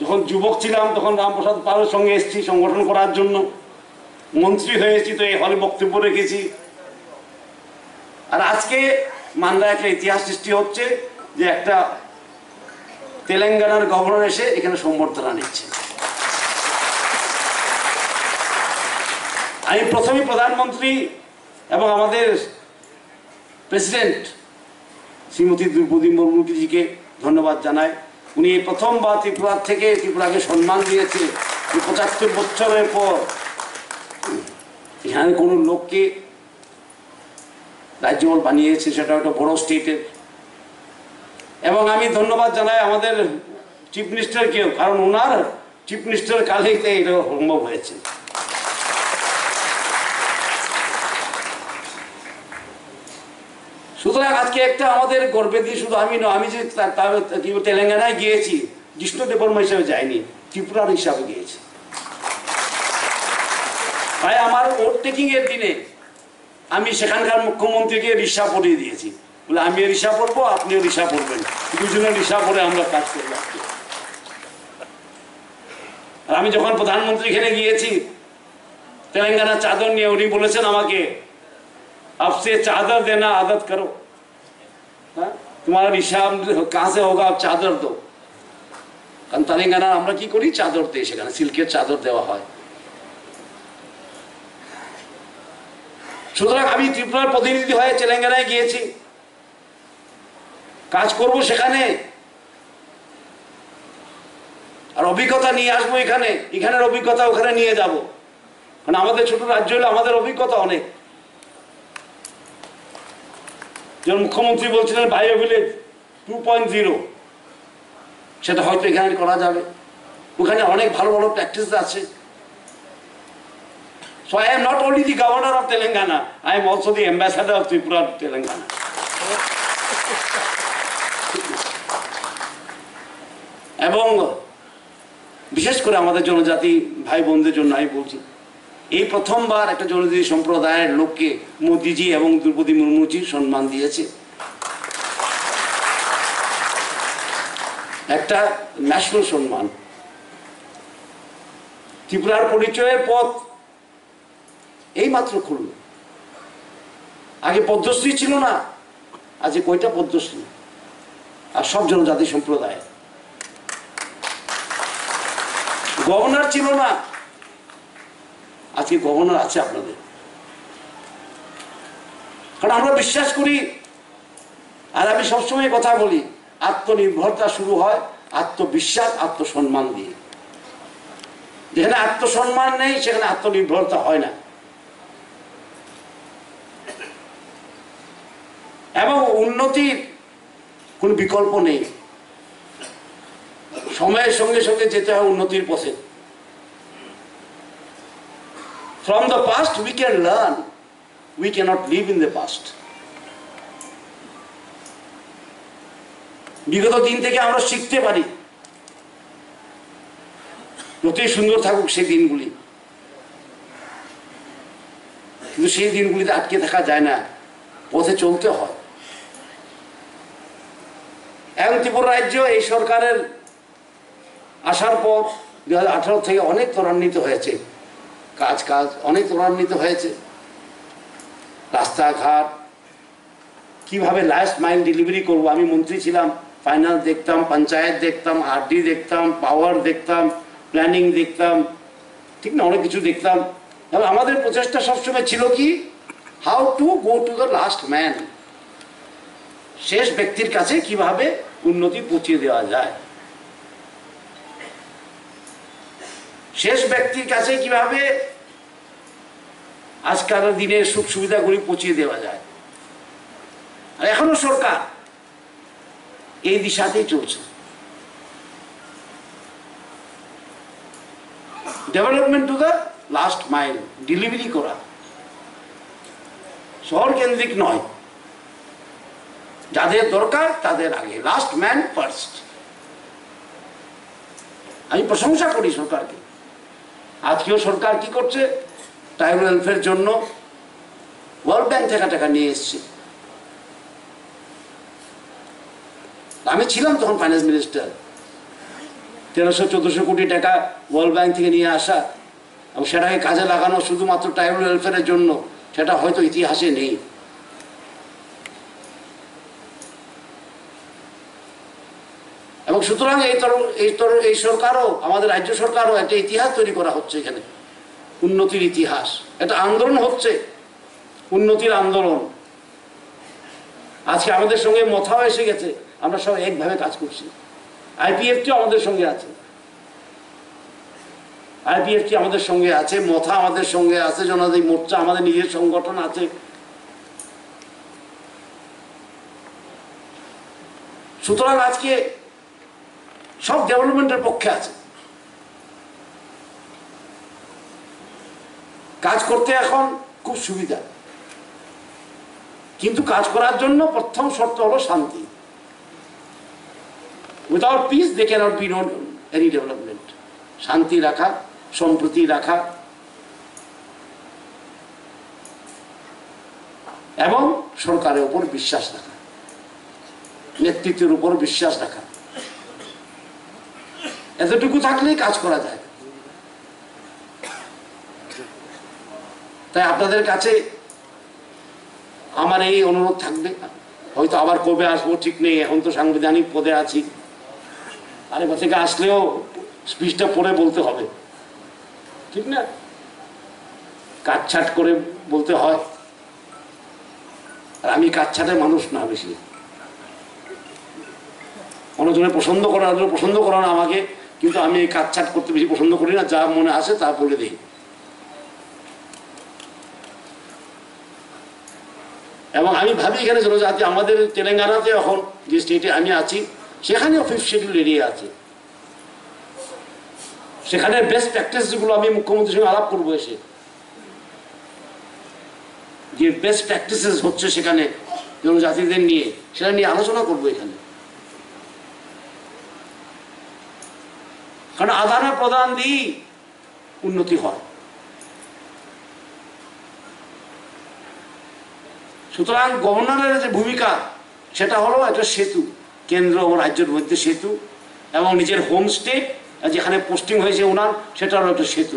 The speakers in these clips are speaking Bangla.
যখন যুবক ছিলাম তখন রামপ্রসাদ পালের সঙ্গে এসেছি সংগঠন করার জন্য, মন্ত্রী হয়েছি তো এই হলে বক্তব্য রেখেছি। আর আজকে মালদা একটা ইতিহাস সৃষ্টি হচ্ছে যে একটা তেলেঙ্গানার গভর্নর এসে এখানে সম্বর্ধনা নিচ্ছে। আমি প্রথমেই প্রধানমন্ত্রী এবং আমাদের প্রেসিডেন্ট শ্রীমতী দ্রৌপদী মুর্মুজিকে ধন্যবাদ জানাই। উনি প্রথমবার ত্রিপুরা থেকে ত্রিপুরাকে সম্মান দিয়েছে। ৭৫ বছরের পর এখানে কোনো লোককে রাজ্যপাল বানিয়েছে, সেটা একটা বড় স্টেটের। এবং আমি ধন্যবাদ জানাই আমাদের চিফ মিনিস্টারকেও, কারণ ওনার চিফ মিনিস্টার কালেই এটা সম্ভব হয়েছে। সুতরাং আজকে একটা আমাদের গর্বের দিয়ে শুধু আমি নয়, আমি যে তেলেঙ্গানায় গিয়েছি জিষ্ণু দেববর্মা হিসাবে যাইনি, ত্রিপুরার হিসাবে গিয়েছি। তাই আমার ভোট টেকিং এর দিনে আমি সেখানকার মুখ্যমন্ত্রীকে রিক্সা পরিয়ে দিয়েছি, বলে আমি রিক্সা পরবো, আপনিও রিক্সা পরবেন, দুজনে রিক্সা পরে আমরা কাজ করবো। আর আমি যখন প্রধানমন্ত্রী এখানে গিয়েছি তেলেঙ্গানার চাদর নিয়ে, উনি বলেছেন আমাকে, आपसे चादर देना आदत करो, तुम्हारा हिसाब कहाँ से होगा, आप चादर दो। কারণ তেলেঙ্গানা আমরা কি করি, চাদর দেই, সেখানে সিল্কের চাদর দেওয়া হয়। সুতরাং আমি ত্রিপুরার প্রতিনিধি হয়ে তেলেঙ্গানায় গিয়েছি, কাজ করব সেখানে, আর অভিজ্ঞতা নিয়ে আসবো এখানে, এখানের অভিজ্ঞতা ওখানে নিয়ে যাব। কারণ আমাদের ছোট রাজ্য হলে আমাদের অভিজ্ঞতা অনেক। যেমন মুখ্যমন্ত্রী বলছিলেন বায়ো ভিলেজ 2.0, সেটা হয়তো এখানে করা যাবে। ওখানে অনেক ভালো ভালো প্র্যাকটিস আছে। So I am not only the governor of Telangana, I am also the ambassador of Tripura to Telangana. এবং বিশেষ করে আমাদের জনজাতি ভাই বোনদের জন্য আমি বলছি, এই প্রথমবার একটা জনজাতি সম্প্রদায়ের লোককে মোদিজি এবং দ্রৌপদী মুর্মুজি সম্মান দিয়েছে। একটা ন্যাশনাল সম্মান। ত্রিপুরার পরিচয়ের পথ এই মাত্র খুলল। আগে পদ্মশ্রী ছিল না, আজকে কয়টা পদ্মশ্রী, আর সব জনজাতি সম্প্রদায়। গভর্নর ছিল না, আজকে গভর্নর আছে আপনাদের। কারণ আমরা বিশ্বাস করি, আর আমি সবসময় কথা বলি, আত্মনির্ভরতা শুরু হয় আত্মবিশ্বাস, আত্মসম্মান দিয়ে। যেখানে আত্মসম্মান নেই সেখানে আত্মনির্ভরতা হয় না। এবং উন্নতির কোনো বিকল্প নেই, সময়ের সঙ্গে সঙ্গে যেতে হয় উন্নতির পথে। From the past we can learn, we cannot live in the past. বিগত দিন থেকে আমরা শিখতে পারি, যতই সুন্দর থাকুক সেই দিনগুলি, কিন্তু সেই দিনগুলিতে আটকে থাকা যায় না, পথে চলতে হয়। এবং ত্রিপুরা রাজ্য এই সরকারের আসার পর 2018 থেকে অনেক ত্বরান্বিত হয়েছে, কাজ অনেক ত্বরান্বিত হয়েছে। রাস্তাঘাট কিভাবে লাস্ট মাইল ডেলিভারি করবো, আমি মন্ত্রী ছিলাম, ফাইন্যান্স দেখতাম, পঞ্চায়েত দেখতাম, আরডি দেখতাম, পাওয়ার দেখতাম, প্ল্যানিং দেখতাম, ঠিক না, অনেক কিছু দেখতাম। এবং আমাদের প্রচেষ্টা সবসময় ছিল কি, how to go to the last man, শেষ ব্যক্তির কাছে কিভাবে উন্নতি পৌঁছে দেওয়া যায়, শেষ ব্যক্তির কাছে কিভাবে আজকাল দিনের সুখ সুবিধাগুলি পৌঁছে দেওয়া যায়। আর এখনো সরকার এই দিশাতেই চলছে। Development to the last mile, delivery করা, শহর কেন্দ্রিক নয়, যাদের দরকার তাদের আগে, লাস্ট ম্যান ফার্স্ট। আমি প্রশংসা করি সরকারকে। আজকেও সরকার কি করছে, ট্রাইবাল ওয়েলফেয়ার জন্য ওয়ার্ল্ড ব্যাংক থেকে টাকা নিয়ে এসছে। আমি ছিলাম তখন ফাইন্যান্স মিনিস্টার, 1300-1400 কোটি টাকা ওয়ার্ল্ড ব্যাংক থেকে নিয়ে আসা এবং সেটাকে কাজে লাগানো শুধুমাত্র ট্রাইবাল ওয়েলফেয়ারের জন্য, সেটা হয়তো ইতিহাসে নেই। এবং সুতরাং এই সরকারও, আমাদের রাজ্য সরকারও একটা ইতিহাস তৈরি করা হচ্ছে এখানে, উন্নতির ইতিহাস। একটা আন্দোলন হচ্ছে, উন্নতির আন্দোলন। আজকে আমাদের সঙ্গে মথাও এসে গেছে, আমরা সব একভাবে কাজ করছি। আইপিএফটি আমাদের সঙ্গে আছে, আইপিএফটি আমাদের সঙ্গে আছে, মথা আমাদের সঙ্গে আছে, জনজাতি মোর্চা আমাদের নিজের সংগঠন আছে। সুতরাং আজকে সব ডেভেলপমেন্টের পক্ষে আছে। কাজ করতে এখন খুব সুবিধা, কিন্তু কাজ করার জন্য প্রথম শর্ত হলো শান্তি। Without peace they cannot be not any development. শান্তি রাখা, সম্প্রীতি রাখা এবং সরকারের উপর বিশ্বাস রাখা, নেতৃত্বের উপর বিশ্বাস রাখা, এতটুকু থাকলেই কাজ করা যায়। তাই আপনাদের কাছে আমার এই অনুরোধ থাকবে, হয়তো আবার কবে আসবো ঠিক নেই, এখন তো সাংবিধানিক পদে আছি, আরেকবার থেকে আসলেও স্পিচটা পড়ে বলতে হবে, ঠিক না? কাটছাট করে বলতে হয়, আর আমি কাটছাটের মানুষ না বেশি। অনেকজনে পছন্দ করা না আমাকে, কিন্তু আমি এই কাটছাট করতে বেশি পছন্দ করি না, যা মনে আসে তা বলে দিই। এবং আমি ভাবি এখানে জনজাতি, আমাদের তেলেঙ্গানাতে এখন যে স্টেটে আমি আছি সেখানেও 5th শিডিউল এরিয়া আছে। সেখানে বেস্ট প্র্যাকটিস যেগুলো আমি মুখ্যমন্ত্রীর সঙ্গে আলাপ করবো, এসে যে বেস্ট প্র্যাকটিসেস হচ্ছে সেখানে জনজাতিদের নিয়ে, সেটা নিয়ে আলোচনা করবো এখানে। কারণ আদান প্রদান দিয়েই উন্নতি হয়। সুতরাং গভর্নরের যে ভূমিকা, সেটা হলো একটা সেতু, কেন্দ্র ও রাজ্যের মধ্যে সেতু, এবং নিজের হোম স্টেট যেখানে পোস্টিং হয়েছে ওনার, সেটা হলো একটা সেতু।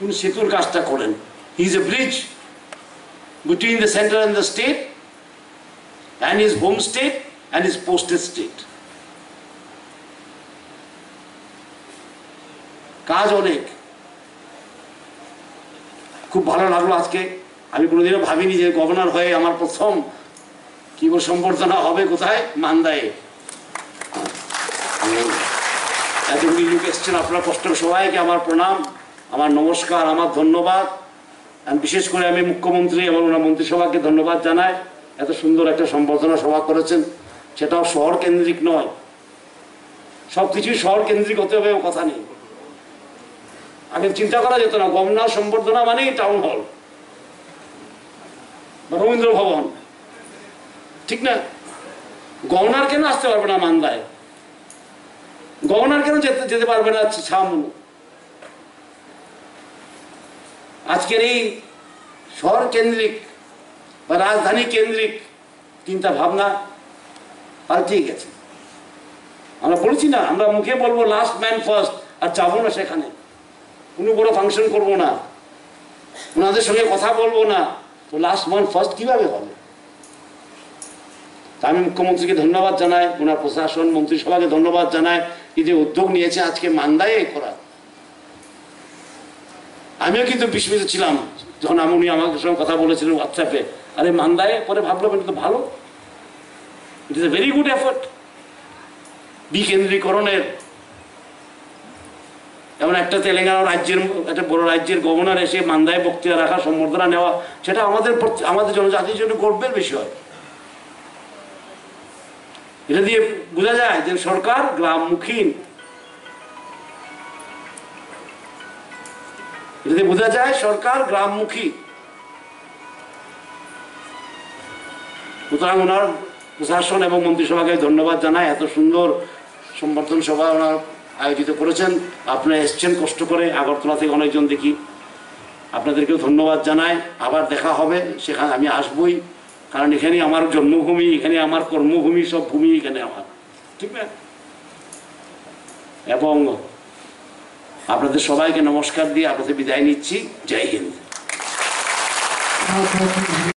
উনি সেতুর কাজটা করেন। He is a bridge between the centre and the state and his home state and his posted state. কাজ অনেক, খুব ভালো লাগলো আজকে। আমি কোনোদিনও ভাবিনি যে গভর্নর হয়ে আমার প্রথম কি সম্বর্ধনা হবে কোথায়, মান্দায়ে। এতগুলি লোক এসছেন, আপনারা কষ্ট, সবাইকে আমার প্রণাম, আমার নমস্কার, আমার ধন্যবাদ। বিশেষ করে আমি মুখ্যমন্ত্রী এবং ওনার মন্ত্রিসভাকে ধন্যবাদ জানাই। এত সুন্দর একটা সম্বর্ধনা সভা করেছেন, সেটাও শহর কেন্দ্রিক নয়। সব কিছুই শহর কেন্দ্রিক হতে হবে কথা নেই। আগে চিন্তা করা যেত না, গভর্নর সম্বর্ধনা মানেই টাউন হল বা রবীন্দ্র ভবন, ঠিক না? গভর্নর কেন আসতে পারবে না মান্দায়? গভর্নর কেন যেতে পারবে না ছামনু? আজকের এই শহর কেন্দ্রিক বা রাজধানী কেন্দ্রিক চিন্তা ভাবনা পাল্টে গেছে। আমরা বলছি না, আমরা মুখে বলবো লাস্ট ম্যান ফার্স্ট, আর যাবো না সেখানে, কোনো বড় ফাংশন করবো না, ওনাদের সঙ্গে কথা বলবো না, তো লাস্ট ম্যান ফার্স্ট কিভাবে হবে? তা আমি মুখ্যমন্ত্রীকে ধন্যবাদ জানাই, ওনার প্রশাসন মন্ত্রিসভাকে ধন্যবাদ জানাই, এই যে উদ্যোগ নিয়েছে আজকে মান্দায়ে করা। আমিও কিন্তু বিস্মিত ছিলাম যখন উনি আমাদের সঙ্গে কথা বলেছিলেন হোয়াটসঅ্যাপে, আরে মান্দায়ে, পরে ভাবলাম এটা তো ভালো, it is a very good effort বিকেন্দ্রীকরণের। এমন একটা তেলেঙ্গানা রাজ্যের, একটা বড় রাজ্যের গভর্নর এসে মান্দায়ে বক্তৃতা রাখা, সম্বর্ধনা নেওয়া, সেটা আমাদের জনজাতির জন্য গর্বের বিষয়। এটা দিয়ে বোঝা যায় যে সরকার গ্রামমুখী, এটা দিয়ে বোঝা যায় সরকার গ্রামমুখী। সুতরাং ওনার প্রশাসন এবং মন্ত্রিসভাকে ধন্যবাদ জানায়, এত সুন্দর সম্বর্ধন সভা ওনার আয়োজিত করেছেন। আপনারা এসছেন কষ্ট করে, আগরতলা থেকে অনেকজন দেখি, আপনাদেরকেও ধন্যবাদ জানাই। আবার দেখা হবে, সেখানে আমি আসবই, কারণ এখানে আমার জন্মভূমি, এখানে আমার কর্মভূমি, সব ভূমি এখানে আমার, ঠিক না? এবং আপনাদের সবাইকে নমস্কার দিয়ে আপনাদের বিদায় নিচ্ছি। জয় হিন্দ।